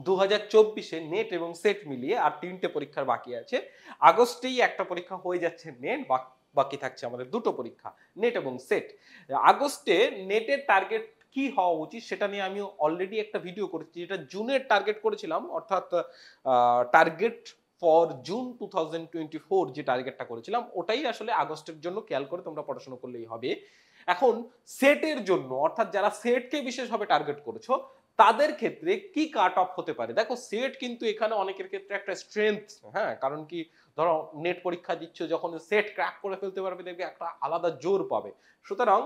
2024-এ net এবং set মিলিয়ে আর 3টে পরীক্ষার বাকি আছে। আগস্টেই একটা পরীক্ষা হয়ে যাচ্ছে নেট, বাকি থাকছে আমাদের 2টো পরীক্ষা, নেট এবং সেট। আগস্টে নেটের টার্গেট কি হওয়া উচিত সেটা নিয়ে আমি অলরেডি একটা ভিডিও করেছি, যেটা জুনের টার্গেট করেছিলাম, অর্থাৎ টার্গেট ফর জুন 2024 যে টার্গেটটা করেছিলাম ওটাই আসলে আগস্টের জন্য খেয়াল করে তোমরা পড়াশোনা করলেই হবে। এখন সেটের জন্য, অর্থাৎ যারা সেটকে বিশেষভাবে টার্গেট করেছো তাদের ক্ষেত্রে কি কাট অফ হতে পারে? দেখো সেট কিন্তু এখানে অনেকের ক্ষেত্রে একটা স্ট্রেংথ, হ্যাঁ, কারণ কি ধরো নেট পরীক্ষা দিচ্ছ, যখন সেট ক্র্যাক করে ফেলতে পারবে দেখবে একটা আলাদা জোর পাবে। সুতরাং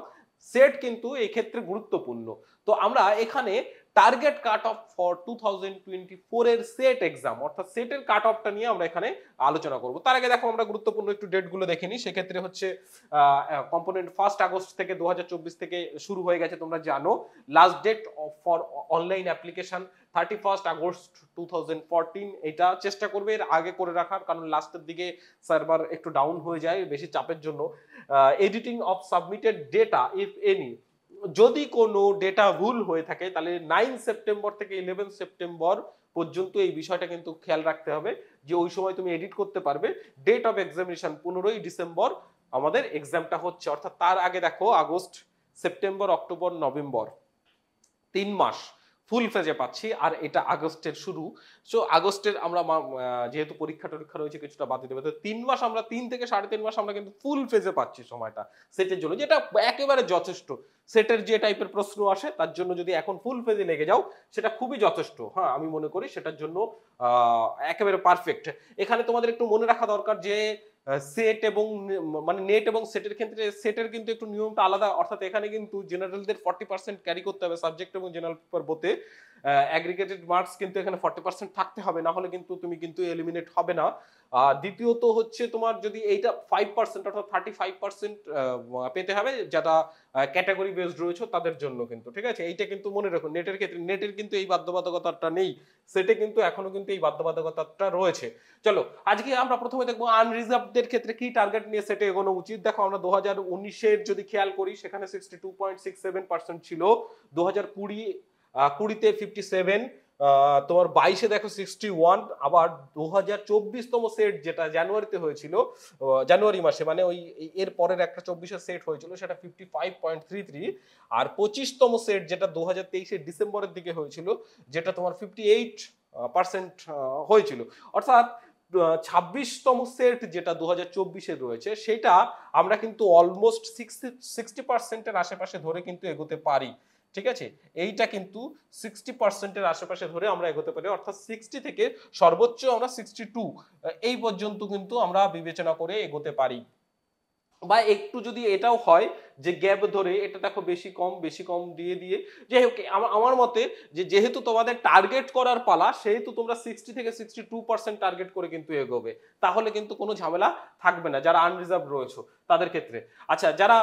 সেট কিন্তু এই ক্ষেত্রে গুরুত্বপূর্ণ। তো আমরা এখানে টার্গেট কাট অফ ফর 2024 এর সেট এক্সাম, অর্থাৎ সেটের কাট অফটা নিয়ে আমরা এখানে আলোচনা করব। তার আগে দেখো আমরা গুরুত্বপূর্ণ একটু ডেট গুলো দেখে নিই। সেক্ষেত্রে হচ্ছে কম্পোনেন্ট 1 আগস্ট থেকে 2024 থেকে শুরু হয়ে গেছে, তোমরা জানো। Last date for online application 31 August 2014। এটা চেষ্টা করবে এর আগে করে রাখার, কারণ লাস্টের দিকে সার্ভার একটু ডাউন হয়ে যায় বেশি চাপের জন্য। Editing of submitted data if any, যদি কোনো ডেটা ভুল হয়ে থাকে তাহলে 9 সেপ্টেম্বর থেকে 11 সেপ্টেম্বর পর্যন্ত এই বিষয়টা কিন্তু খেয়াল রাখতে হবে যে ওই সময় তুমি এডিট করতে পারবে। ডেট অফ এক্সামিনেশন 15ই ডিসেম্বর আমাদের এক্সামটা হচ্ছে, অর্থাৎ তার আগে দেখো আগস্ট, সেপ্টেম্বর, অক্টোবর, নভেম্বর 3 মাস ফুল ফেজে পাচ্ছি, আর এটা আগস্টের শুরু। সো আগস্টের আমরা যেহেতু পরীক্ষা টরীক্ষা রয়েছে কিছুটা বাদ দিতে হবে, তো 3 মাস আমরা 3 থেকে 3.5 মাস আমরা কিন্তু ফুল ফেজে পাচ্ছি সময়টা সেটের জন্য, যেটা একেবারে যথেষ্ট। সেটের যে টাইপের প্রশ্ন আসে তার জন্য যদি এখন ফুল ফেজে লেগে যাও সেটা খুবই যথেষ্ট। হ্যাঁ, আমি মনে করি সেটার জন্য একেবারে পারফেক্ট। এখানে তোমাদের একটু মনে রাখা দরকার যে সেট এবং মানে নেট এবং সেটের ক্ষেত্রে সেটের কিন্তু একটু নিয়মটা আলাদা, অর্থাৎ এখানে কিন্তু জেনারেলদের 40% ক্যারি করতে হবে সাবজেক্ট এবং জেনারেল পেপার বোতে। অ্যাগ্রিগেটেড মার্কস কিন্তু এখানে 40% থাকতে হবে, না হলে কিন্তু তুমি কিন্তু এলিমিনেট হবে না। দ্বিতীয়ত হচ্ছে তোমার যদি এইটা 5% অর্থাৎ 35% পেতে হবে যারা ক্যাটাগরি বেসড রয়েছে তাদের জন্য কিন্তু, ঠিক আছে। এইটা কিন্তু মনে রাখো। নেটের ক্ষেত্রে নেটের কিন্তু এই বাধ্যবাধকতাটা নেই, সেটে কিন্তু এখনো কিন্তু এই বাধ্যবাধকতাটা রয়েছে। চলো আজকে আমরা প্রথমে দেখবো আনরিজার্ভদের ক্ষেত্রে কি টার্গেট নিয়ে সেটে এগোনো উচিত। দেখো আমরা 2019-এর যদি খেয়াল করি সেখানে 62.67% ছিল, 2020-তে 57, তোমার 22-এ দেখো 61, আবার 2024তম সেট যেটা জানুয়ারিতে হয়েছিল, জানুয়ারি মাসে মানে ওই এর পরের একটা 24-এর সেট হয়েছিল সেটা 55.33, আর 25তম সেট যেটা 2023-এর ডিসেম্বরের দিকে হয়েছিল যেটা তোমার 58% হয়েছিল। অর্থাৎ 26তম সেট যেটা 2024-এ রয়েছে সেটা আমরা কিন্তু অলমোস্ট 60%-এর আশেপাশে ধরে কিন্তু এগোতে পারি, ঠিক আছে। এইটা কিন্তু 60%-এর আশেপাশে ধরে আমরা এগোতে পারি, অর্থাৎ 60 থেকে সর্বোচ্চ আমরা 62 এই পর্যন্ত কিন্তু আমরা বিবেচনা করে এগোতে পারি। বা একটু যদি এটাও হয় যে গ্যাপ ধরে, এটা দেখো বেশি কম দিয়ে দিয়ে, যাই হোক আমার মতে যে যেহেতু তোমাদের টার্গেট করার পালা সেহেতু তোমরা 60 থেকে 62% টার্গেট করে কিন্তু এগোবে, তাহলে কিন্তু কোনো ঝামেলা থাকবে না যারা আনরিজার্ভ রয়েছে তাদের ক্ষেত্রে। আচ্ছা, যারা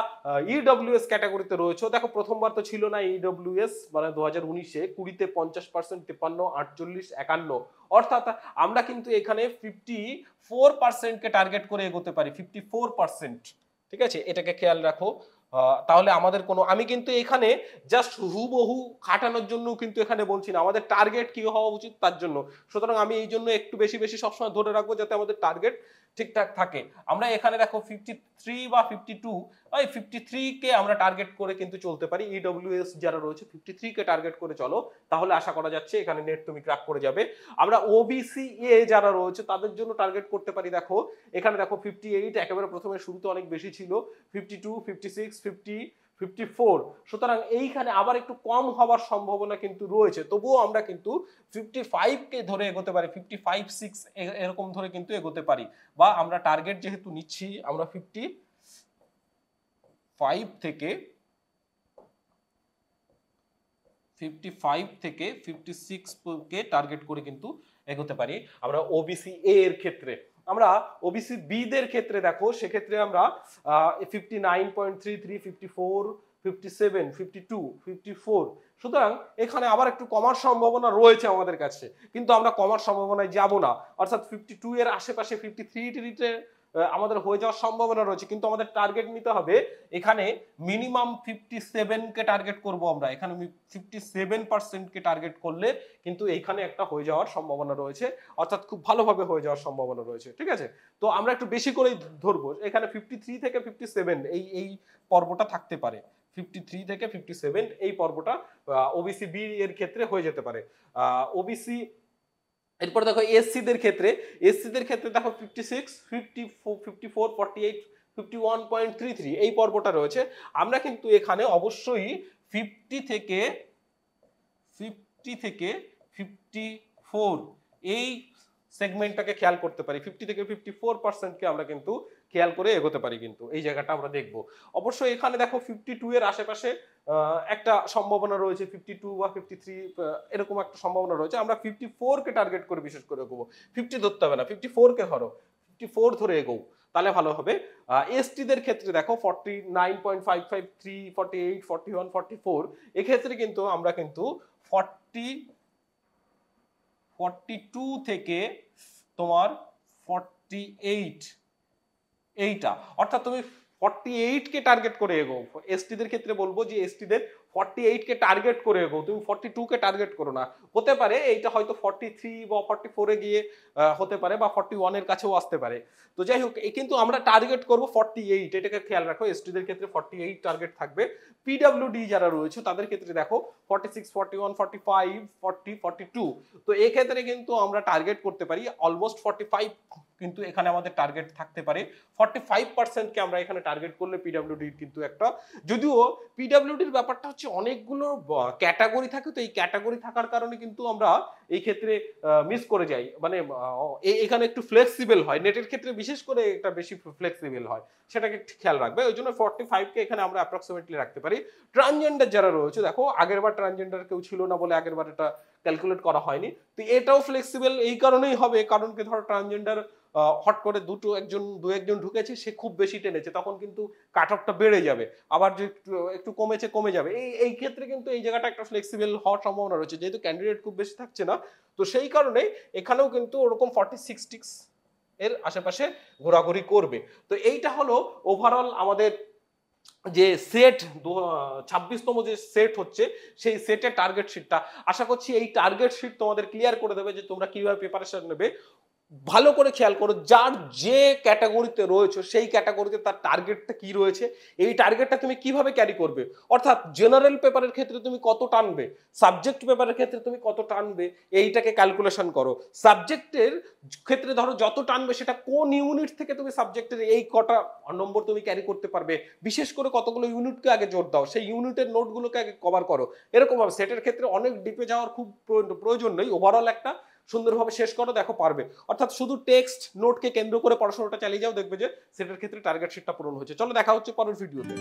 ইডব্লিউএস ক্যাটাগরিতে রয়েছে, দেখো প্রথমবার তো ছিল না ইডব্লিউএস, মানে 2019-এ 20-তে 50%, 53, 48, 51, অর্থাৎ আমরা কিন্তু এখানে 54%-কে টার্গেট করে এগোতে পারি, 54%, ঠিক আছে। এটাকে খেয়াল রাখো। তাহলে আমাদের কোনো, আমি কিন্তু এখানে জাস্ট হুবহু খাটানোর জন্য কিন্তু এখানে বলছি না, আমাদের টার্গেট কি হওয়া উচিত তার জন্য। সুতরাং আমি এই জন্য একটু বেশি বেশি সবসময় ধরে রাখবো যাতে আমাদের টার্গেট ঠিকঠাক থাকে। আমরা এখানে দেখো 53 বা 52, ওই 53-কে আমরা টার্গেট করে কিন্তু চলতে পারি। ইডব্লিউএস যারা রয়েছে 53-কে টার্গেট করে চলো, তাহলে আশা করা যাচ্ছে এখানে নেট তুমি ক্র্যাক করে যাবে। আমরা ওবিসি এ যারা রয়েছে তাদের জন্য টার্গেট করতে পারি। দেখো এখানে দেখো 58 একেবারে প্রথমে শুরুতে অনেক বেশি ছিল, 52, 56, 50, 54, সুতরাং এইখানে আবার একটু কম হওয়ার সম্ভাবনা কিন্তু রয়েছে। তবুও আমরা কিন্তু 55-কে ধরে এগোতে পারি, 55, 6 এরকম ধরে কিন্তু এগোতে পারি। বা আমরা টার্গেট যেহেতু নিচ্ছি আমরা 55 থেকে 56-কে টার্গেট করে কিন্তু এগোতে পারি আমরা ওবিসি এ এর ক্ষেত্রে। আমরা ওবিসি বি দের ক্ষেত্রে দেখো সেক্ষেত্রে আমরা 59.33, 54, 57, 52, 54, সুতরাং এখানে আবার একটু কমার সম্ভাবনা রয়েছে আমাদের কাছে, কিন্তু আমরা কমার সম্ভাবনায় যাব না। অর্থাৎ 52 এর আশেপাশে 53-তে আমাদের হয়ে যাওয়ার সম্ভাবনা রয়েছে, কিন্তু আমাদের টার্গেট নিতে হবে এখানে মিনিমাম 57 কে টার্গেট করব আমরা। এখানে 57% কে টার্গেট করলে কিন্তু এইখানে একটা হয়ে যাওয়ার সম্ভাবনা রয়েছে, অর্থাৎ খুব ভালোভাবে হয়ে যাওয়ার সম্ভাবনা রয়েছে। ঠিক আছে, তো আমরা একটু বেশি করেই ধরবো, এখানে 53 থেকে 57 এই পর্বটা থাকতে পারে। 53 থেকে 57 এই পর্বটা ওবিসি বি এর ক্ষেত্রে হয়ে যেতে পারে। ওবিসি এরপর দেখো এসসি দের ক্ষেত্রে দেখো 56, 54, 54, 48, 51.33 এই পর্বটা রয়েছে। আমরা কিন্তু এখানে অবশ্যই 50 থেকে 54 এই সেগমেন্টটাকে খেয়াল করতে পারি। 50 থেকে 54% কে আমরা কিন্তু খেয়াল করে এগোতে পারি, কিন্তু এই জায়গাটা আমরা দেখব। অবশ্যই এখানে দেখো 52 এর আশেপাশে একটা সম্ভাবনা রয়েছে, 52 বা 53 এরকম একটা সম্ভাবনা রয়েছে। আমরা 54 কে টার্গেট করে বিশেষ করে এগোবো। 50 ধরতে হবে না, 54 কে ধরো, 54 ধরে এগো, তাহলে ভালো হবে। এসটি দের ক্ষেত্রে দেখো 49.553, 48, 41, 44 এক্ষেত্রে কিন্তু আমরা কিন্তু 42 থেকে তোমার 48 এইটা, অর্থাৎ তুমি 48 কে টার্গেট করে এগো। এসটি দের ক্ষেত্রে বলবো যে এসটি দের 48 কে টার্গেট করে এগো, তুমি 42 কে টার্গেট করো না। হতে পারে এইটা হয়তো 43 বা 44 এ গিয়ে হতে পারে, বা 41 এর কাছেও আসতে পারে। তো যাই হোক, কিন্তু আমরা টার্গেট করব 48, এটাকে খেয়াল রাখো। এসটি দের ক্ষেত্রে 48 টার্গেট থাকবে। পিডব্লিউডি যারা রয়েছে তাদের ক্ষেত্রে দেখো 46, 41, 45, 40, 42। তো এই ক্ষেত্রে কিন্তু আমরা টার্গেট করতে পারি অলমোস্ট 45, কিন্তু এখানে আমাদের টার্গেট থাকতে পারে 45% কে আমরা এখানে টার্গেট করলে পিডব্লিউডি কিন্তু একটা, যদিও পিডব্লিউডির ব্যাপারটা হচ্ছে অনেকগুলো ক্যাটাগরি থাকে, তো এই ক্যাটাগরি থাকার কারণে কিন্তু আমরা এই ক্ষেত্রে মিস করে যাই। মানে এখানে একটু ফ্লেক্সিবল হয়, নেটের ক্ষেত্রে বিশেষ করে এটা বেশি ফ্লেক্সিবল হয়, সেটাকে খেয়াল রাখবে। ওই জন্য 45 কে এখানে আমরা অ্যাপ্রক্সিমেটলি রাখতে পারি। ট্রান্সজেন্ডার যারা রয়েছে দেখো, আগেরবার ট্রান্সজেন্ডার কেউ ছিল না বলে আগেরবার এটা ক্যালকুলেট করা হয়নি। তো এটাও ফ্লেক্সিবল এই কারণেই হবে, কারণ কি ধরো ট্রান্সজেন্ডার হট করে দু একজন ঢুকেছে, সে খুব বেশি টেনেছে, তখন কিন্তু কাট অফটা বেড়ে যাবে। আবার যে একটু কমে যাবে, এই ক্ষেত্রে কিন্তু এই জায়গাটা একটা ফ্লেক্সিবল হওয়ার সম্ভাবনা রয়েছে, যেহেতু ক্যান্ডিডেট খুব বেশি থাকছে না। তো সেই কারণে এখানেও কিন্তু ওরকম 46 এর আশেপাশে ঘোরাঘুরি করবে। তো এইটা হলো ওভারঅল আমাদের যে সেট 26তম যে সেট হচ্ছে, সেই সেটের টার্গেট শিটটা। আশা করছি এই টার্গেট শিট তোমাদের ক্লিয়ার করে দেবে যে তোমরা কিভাবে প্রিপারেশন নেবে। ভালো করে খেয়াল করো, যার যে ক্যাটাগরিতে রয়েছে সেই ক্যাটাগরিতে তার টার্গেটটা কি রয়েছে, এই টার্গেটটা তুমি কিভাবে ক্যারি করবে। অর্থাৎ জেনারেল পেপারের ক্ষেত্রে তুমি কত টানবে, সাবজেক্ট পেপারের ক্ষেত্রে তুমি কত টানবে, এইটাকে ক্যালকুলেশন করো। সাবজেক্টের ক্ষেত্রে ধরো যত টানবে, সেটা কোন ইউনিট থেকে তুমি সাবজেক্টের এই কটা নম্বর তুমি ক্যারি করতে পারবে, বিশেষ করে কতগুলো ইউনিটকে আগে জোর দাও, সেই ইউনিটের নোটগুলোকে আগে কভার করো। এরকম ভাবে সেটের ক্ষেত্রে অনেক ডিপে যাওয়ার খুব প্রয়োজন নেই, ওভারঅল একটা সুন্দরভাবে শেষ করো, দেখো পারবে। অর্থাৎ শুধু টেক্সট নোটকে কেন্দ্র করে পড়াশোনাটা চালিয়ে যাও, দেখবে যে সেটার ক্ষেত্রে টার্গেট শিটটা পূরণ হচ্ছে। চলো দেখা হচ্ছে পরের ভিডিওতে।